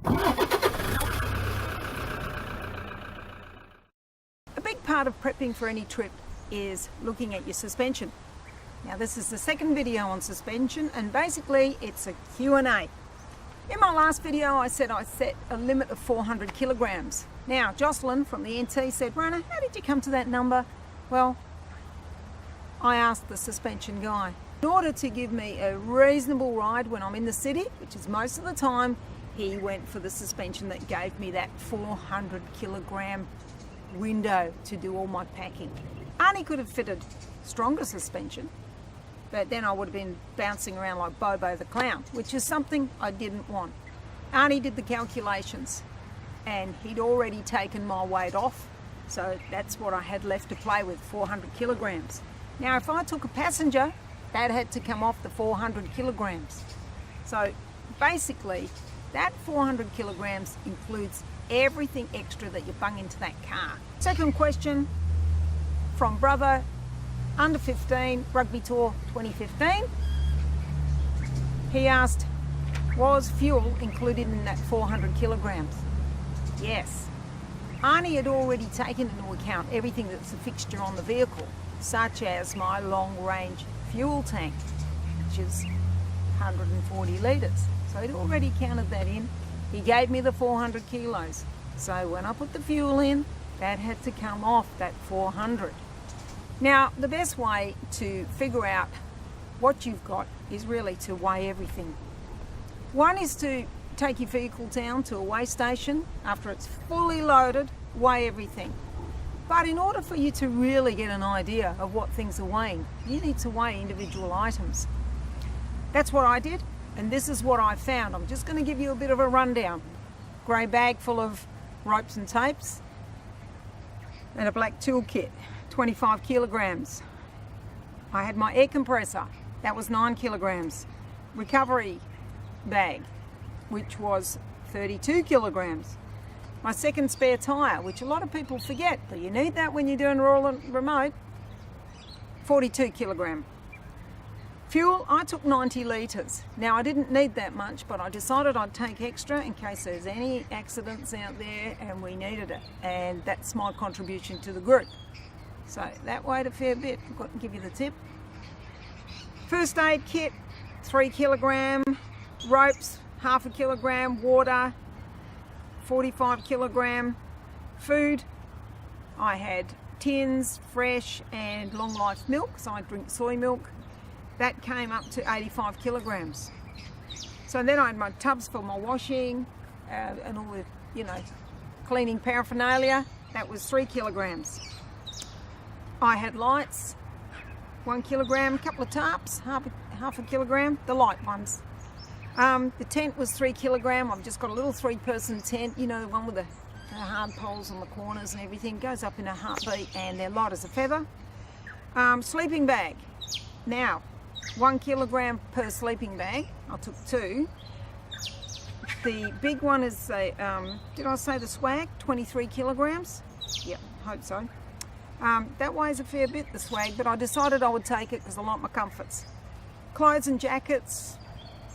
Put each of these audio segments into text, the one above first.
A big part of prepping for any trip is looking at your suspension. Now this is the second video on suspension, and basically it's a Q&A. In my last video I said I set a limit of 400 kilograms. Now Jocelyn from the NT said, Rona, how did you come to that number? Well, I asked the suspension guy. In order to give me a reasonable ride when I'm in the city, which is most of the time, he went for the suspension that gave me that 400 kilogram window to do all my packing. Arnie could have fitted stronger suspension, but then I would have been bouncing around like Bobo the Clown, which is something I didn't want. Arnie did the calculations and he'd already taken my weight off, so that's what I had left to play with, 400 kilograms. Now if I took a passenger, that had to come off the 400 kilograms. So basically that 400 kilograms includes everything extra that you bung into that car. Second question from Brother U15, Rugby Tour 2015. He asked, was fuel included in that 400 kilograms? Yes. Arnie had already taken into account everything that's a fixture on the vehicle, such as my long range fuel tank, which is 140 litres. So he'd already counted that in. He gave me the 400 kilos. So when I put the fuel in, that had to come off that 400. Now, the best way to figure out what you've got is really to weigh everything. One is to take your vehicle down to a weigh station after it's fully loaded, weigh everything. But in order for you to really get an idea of what things are weighing, you need to weigh individual items. That's what I did, and this is what I found. I'm just going to give you a bit of a rundown. Grey bag full of ropes and tapes, and a black toolkit, 25 kilograms. I had my air compressor, that was 9 kilograms. Recovery bag, which was 32 kilograms. My second spare tyre, which a lot of people forget, but you need that when you're doing rural and remote, 42 kilogram. Fuel, I took 90 litres. Now I didn't need that much, but I decided I'd take extra in case there's any accidents out there and we needed it. And that's my contribution to the group. So that weighed a fair bit, forgot to give you the tip. First aid kit, 3 kilogram. Ropes, 0.5 kilogram. Water, 45 kilogram. Food, I had tins, fresh and long life milk, so I drink soy milk. That came up to 85 kilograms. So then I had my tubs for my washing and all the, cleaning paraphernalia. That was 3 kilograms. I had lights, 1 kilogram, a couple of tarps, half a kilogram, the light ones. The tent was 3 kilogram. I've just got a little 3-person tent, the one with the hard poles on the corners and everything. Goes up in a heartbeat and they're light as a feather. Sleeping bag. Now, 1 kilogram per sleeping bag. I took 2. The big one is did I say the swag? 23 kilograms? Yep, hope so. That weighs a fair bit, the swag, but I decided I would take it because I like my comforts. Clothes and jackets,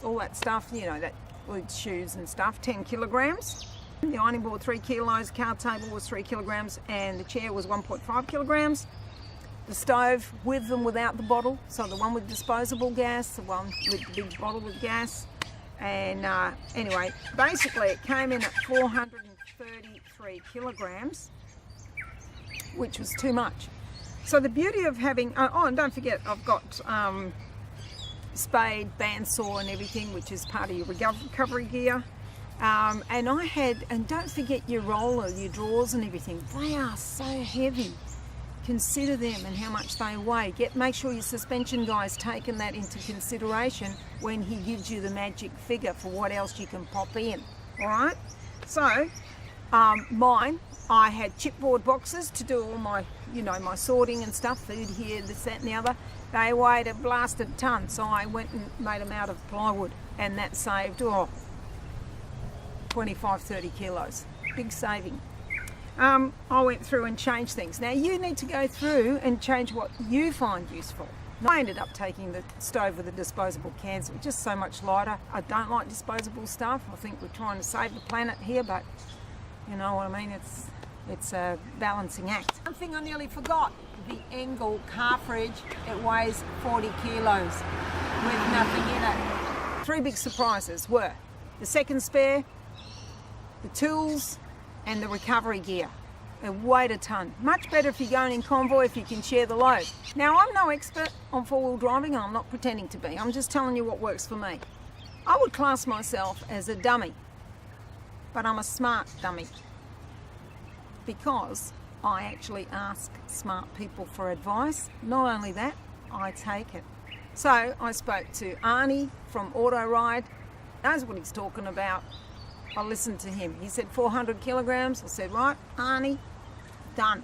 all that stuff, that includes shoes and stuff, 10 kilograms. The ironing board 3 kilos, card table was 3 kilograms, and the chair was 1.5 kilograms. The stove, with and without the bottle, so the one with disposable gas, the one with the big bottle with gas. And anyway, basically it came in at 433 kilograms, which was too much. So the beauty of having, and don't forget, I've got spade, bandsaw and everything, which is part of your recovery gear. And I had, and don't forget your roller, your drawers and everything, they are so heavy. Consider them and how much they weigh. Make sure your suspension guy's taken that into consideration when he gives you the magic figure for what else you can pop in. All right. So mine, I had chipboard boxes to do all my, my sorting and stuff. Food here, this, that, and the other. They weighed a blasted ton, so I went and made them out of plywood, and that saved 25-30 kilos. Big saving. I went through and changed things. Now you need to go through and change what you find useful. I ended up taking the stove with the disposable cans. It was just so much lighter. I don't like disposable stuff. I think we're trying to save the planet here, but you know what I mean? It's a balancing act. One thing I nearly forgot, the Engel car fridge, it weighs 40 kilos with nothing in it. 3 big surprises were the second spare, the tools, and the recovery gear. It weighed a ton. Much better if you're going in convoy if you can share the load. Now, I'm no expert on four-wheel driving, and I'm not pretending to be. I'm just telling you what works for me. I would class myself as a dummy, but I'm a smart dummy because I actually ask smart people for advice. Not only that, I take it. So I spoke to Arnie from Auto Ride. Knows what he's talking about. I listened to him. He said 400 kilograms. I said, right, Arnie, done.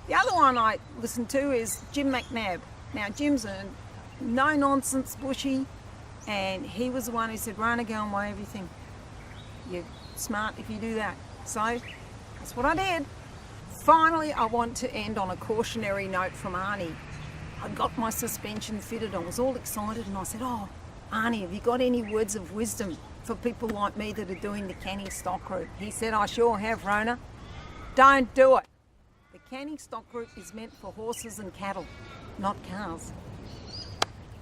The other one I listened to is Jim McNabb. Now, Jim's a no-nonsense bushy, and he was the one who said, Rona, go and weigh everything. You're smart if you do that. So that's what I did. Finally, I want to end on a cautionary note from Arnie. I got my suspension fitted. I was all excited, and I said, oh, Arnie, have you got any words of wisdom for people like me that are doing the canning stock route? He said, I sure have, Rona. Don't do it. The canning stock route is meant for horses and cattle, not cars.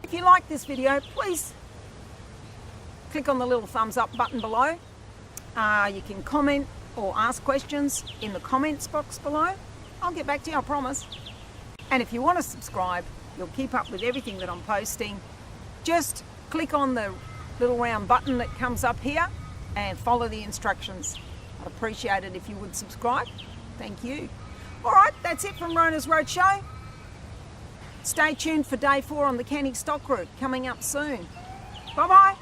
If you like this video, please click on the little thumbs up button below. You can comment or ask questions in the comments box below. I'll get back to you, I promise. And if you want to subscribe, you'll keep up with everything that I'm posting. Just click on the little round button that comes up here and follow the instructions. I'd appreciate it if you would subscribe. Thank you. All right, that's it from Rona's Roadshow. Stay tuned for day 4 on the canning stock route coming up soon. Bye-bye.